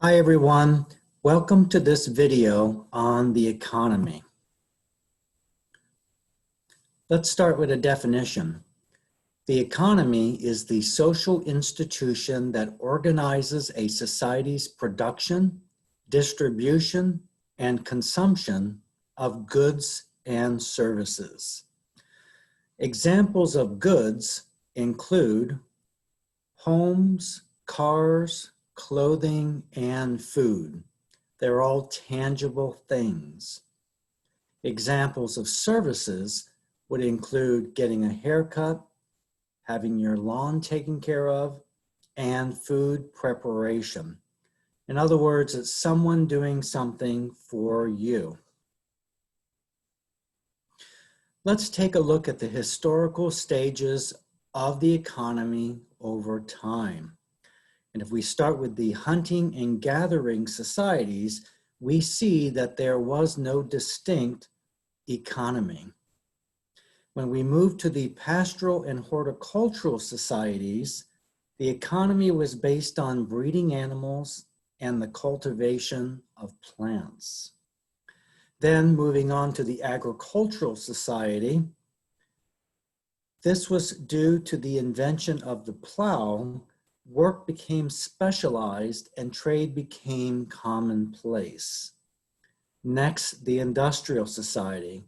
Hi everyone, welcome to this video on the economy. Let's start with a definition. The economy is the social institution that organizes a society's production, distribution, and consumption of goods and services. Examples of goods include homes, cars, clothing, and food. They're all tangible things. Examples of services would include getting a haircut, having your lawn taken care of, and food preparation. In other words, it's someone doing something for you. Let's take a look at the historical stages of the economy over time. And if we start with the hunting and gathering societies, we see that there was no distinct economy. When we move to the pastoral and horticultural societies, the economy was based on breeding animals and the cultivation of plants. Then moving on to the agricultural society, this was due to the invention of the plow. Work became specialized and trade became commonplace. Next, the industrial society,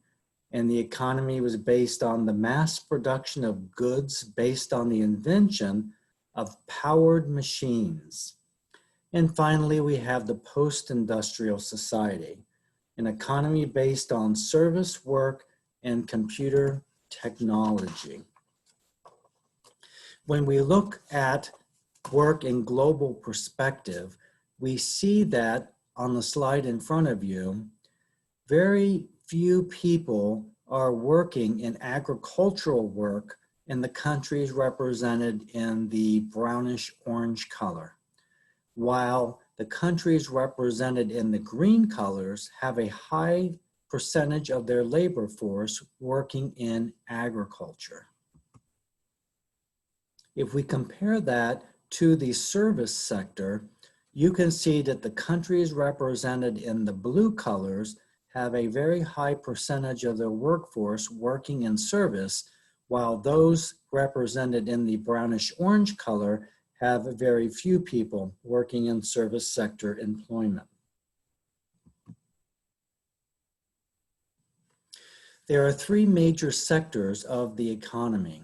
and the economy was based on the mass production of goods based on the invention of powered machines. And finally, we have the post-industrial society, an economy based on service work and computer technology. When we look at work in global perspective, we see that on the slide in front of you, very few people are working in agricultural work in the countries represented in the brownish orange color, while the countries represented in the green colors have a high percentage of their labor force working in agriculture. If we compare that to the service sector, you can see that the countries represented in the blue colors have a very high percentage of their workforce working in service, while those represented in the brownish orange color have very few people working in service sector employment. There are three major sectors of the economy.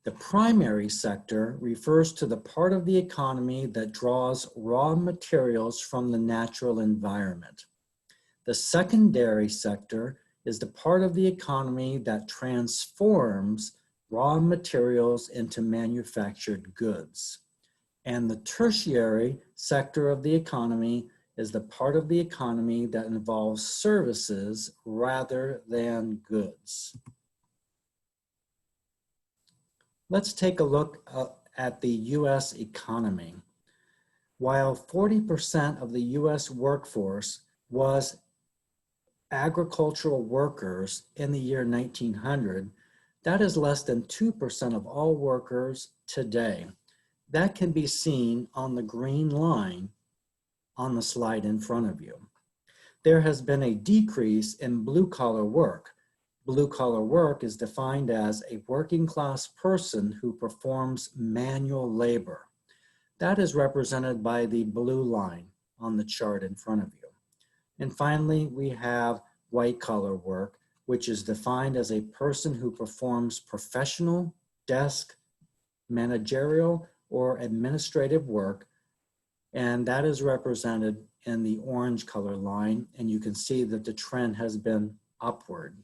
The primary sector refers to the part of the economy that draws raw materials from the natural environment. The secondary sector is the part of the economy that transforms raw materials into manufactured goods. And the tertiary sector of the economy is the part of the economy that involves services rather than goods. Let's take a look at the US economy. While 40% of the US workforce was agricultural workers in the year 1900, that is less than 2% of all workers today. That can be seen on the green line on the slide in front of you. There has been a decrease in blue-collar work. Blue-collar work is defined as a working-class person who performs manual labor. That is represented by the blue line on the chart in front of you. And finally, we have white-collar work, which is defined as a person who performs professional, desk, managerial, or administrative work, and that is represented in the orange color line, and you can see that the trend has been upward.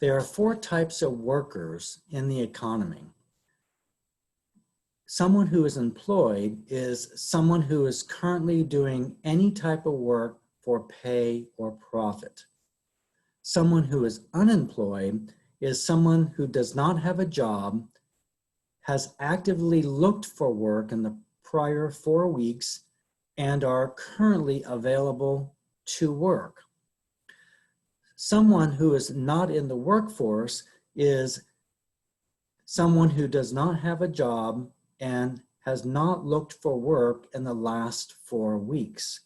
There are four types of workers in the economy. Someone who is employed is someone who is currently doing any type of work for pay or profit. Someone who is unemployed is someone who does not have a job, has actively looked for work in the prior 4 weeks, and are currently available to work. Someone who is not in the workforce is someone who does not have a job and has not looked for work in the last 4 weeks.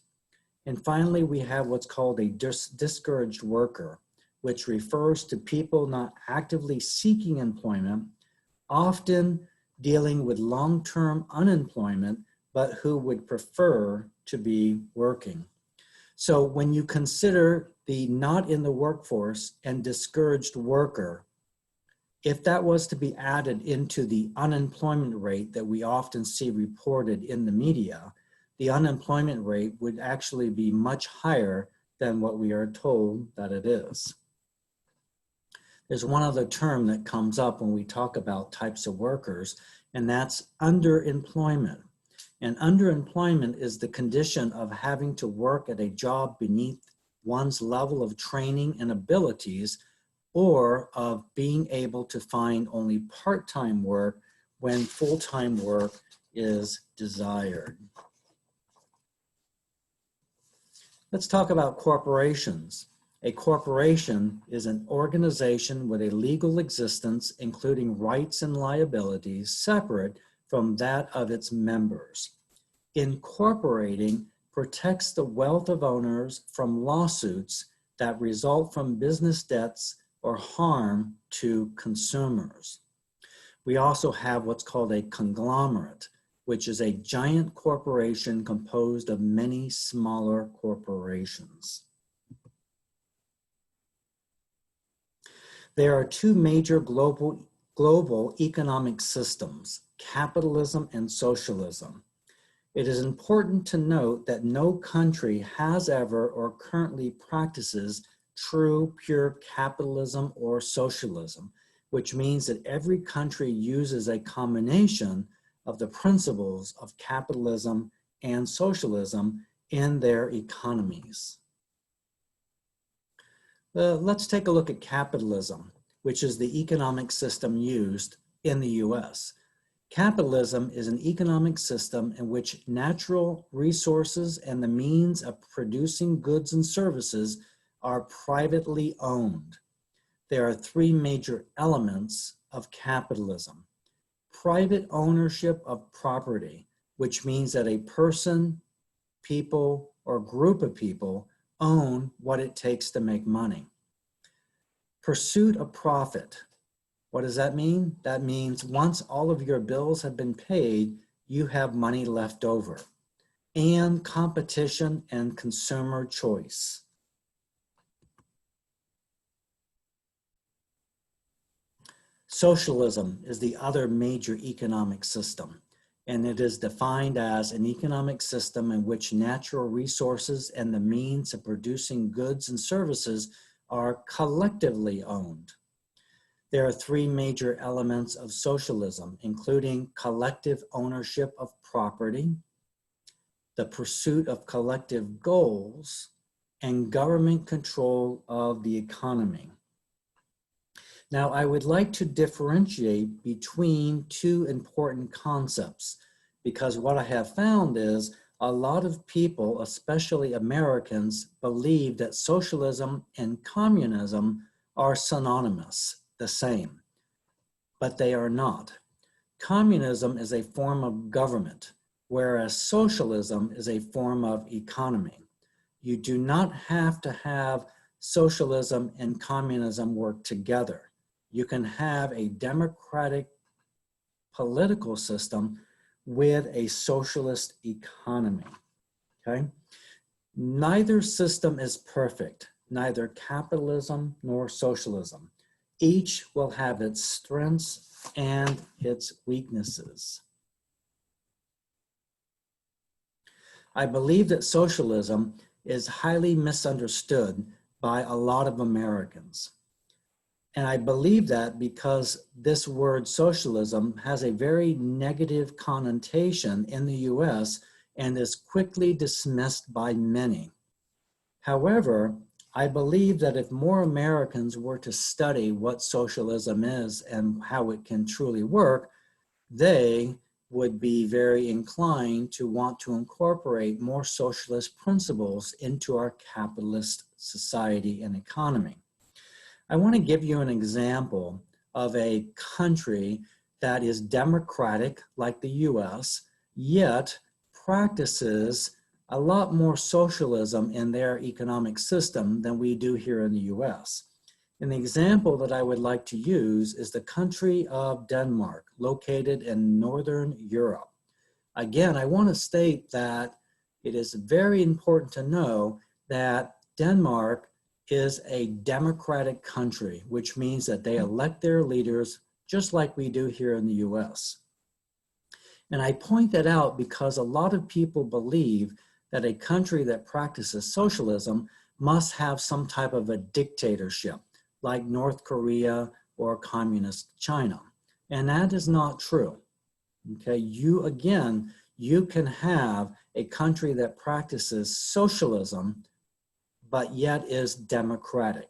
And finally, we have what's called a discouraged worker, which refers to people not actively seeking employment, often dealing with long-term unemployment, but who would prefer to be working. So when you consider the not in the workforce and discouraged worker, if that was to be added into the unemployment rate that we often see reported in the media, the unemployment rate would actually be much higher than what we are told that it is. There's one other term that comes up when we talk about types of workers, and that's underemployment. And underemployment is the condition of having to work at a job beneath one's level of training and abilities, or of being able to find only part-time work when full-time work is desired. Let's talk about corporations. A corporation is an organization with a legal existence, including rights and liabilities, separate from that of its members. Incorporating protects the wealth of owners from lawsuits that result from business debts or harm to consumers. We also have what's called a conglomerate, which is a giant corporation composed of many smaller corporations. There are two major global economic systems, capitalism and socialism. It is important to note that no country has ever or currently practices true pure capitalism or socialism, which means that every country uses a combination of the principles of capitalism and socialism in their economies. Let's take a look at capitalism, which is the economic system used in the US. Capitalism is an economic system in which natural resources and the means of producing goods and services are privately owned. There are three major elements of capitalism. Private ownership of property, which means that a person, people, or group of people own what it takes to make money. Pursuit of profit. What does that mean? That means once all of your bills have been paid, you have money left over. And competition and consumer choice. Socialism is the other major economic system, and it is defined as an economic system in which natural resources and the means of producing goods and services are collectively owned. There are three major elements of socialism, including collective ownership of property, the pursuit of collective goals, and government control of the economy. Now, I would like to differentiate between two important concepts, because what I have found is a lot of people, especially Americans, believe that socialism and communism are synonymous, the same, but they are not. Communism is a form of government, whereas socialism is a form of economy. You do not have to have socialism and communism work together. You can have a democratic political system with a socialist economy, okay? Neither system is perfect, neither capitalism nor socialism. Each will have its strengths and its weaknesses. I believe that socialism is highly misunderstood by a lot of Americans. And I believe that because this word socialism has a very negative connotation in the US and is quickly dismissed by many. However, I believe that if more Americans were to study what socialism is and how it can truly work, they would be very inclined to want to incorporate more socialist principles into our capitalist society and economy. I want to give you an example of a country that is democratic, like the US, yet practices a lot more socialism in their economic system than we do here in the US. An example that I would like to use is the country of Denmark, located in Northern Europe. Again, I want to state that it is very important to know that Denmark is a democratic country, which means that they elect their leaders just like we do here in the US. And I point that out because a lot of people believe that a country that practices socialism must have some type of a dictatorship, like North Korea or communist China. And that is not true. Okay, you can have a country that practices socialism, but yet is democratic.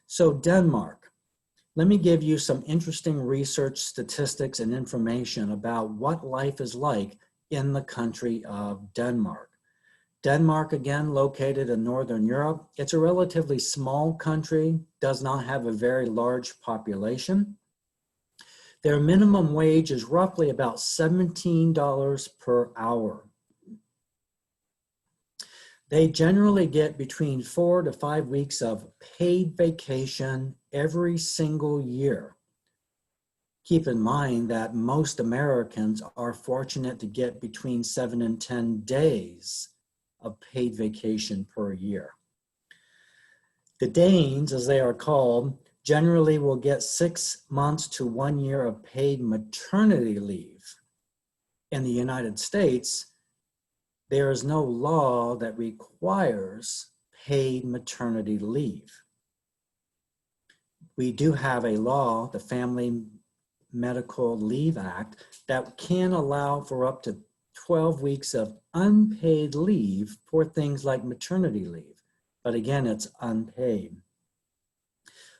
So Denmark, let me give you some interesting research statistics and information about what life is like in the country of Denmark. Denmark, again, located in Northern Europe. It's a relatively small country, does not have a very large population. Their minimum wage is roughly about $17 per hour. They generally get between 4 to 5 weeks of paid vacation every single year. Keep in mind that most Americans are fortunate to get between 7 and 10 days of paid vacation per year. The Danes, as they are called, generally will get 6 months to 1 year of paid maternity leave. In the United States, there is no law that requires paid maternity leave. We do have a law, the Family Medical Leave Act, that can allow for up to 12 weeks of unpaid leave for things like maternity leave. But again, it's unpaid.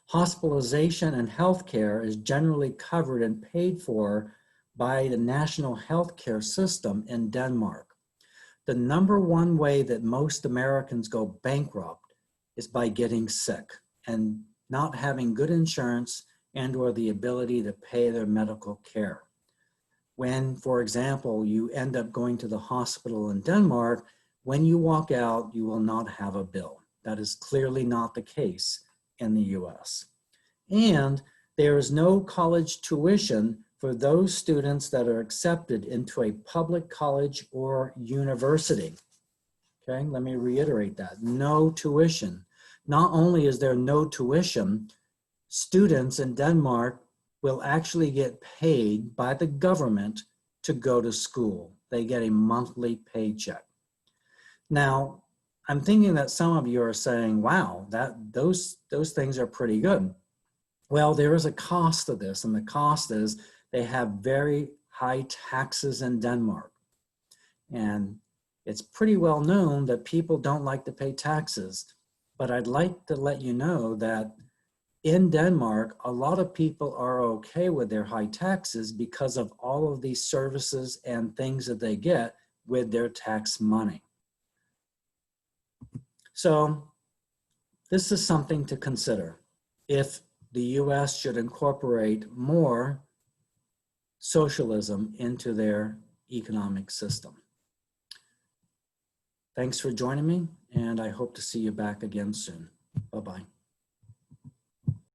Hospitalization and health care is generally covered and paid for by the national health care system in Denmark. The number one way that most Americans go bankrupt is by getting sick and not having good insurance and or the ability to pay their medical care. When, for example, you end up going to the hospital in Denmark, when you walk out, you will not have a bill. That is clearly not the case in the US. And there is no college tuition for those students that are accepted into a public college or university. Okay, let me reiterate that, no tuition. Not only is there no tuition, students in Denmark will actually get paid by the government to go to school. They get a monthly paycheck. Now, I'm thinking that some of you are saying, wow, those things are pretty good. Well, there is a cost to this, and the cost is they have very high taxes in Denmark. And it's pretty well known that people don't like to pay taxes. But I'd like to let you know that in Denmark, a lot of people are okay with their high taxes because of all of these services and things that they get with their tax money. So this is something to consider if the US should incorporate more socialism into their economic system. Thanks for joining me, and I hope to see you back again soon. Bye-bye.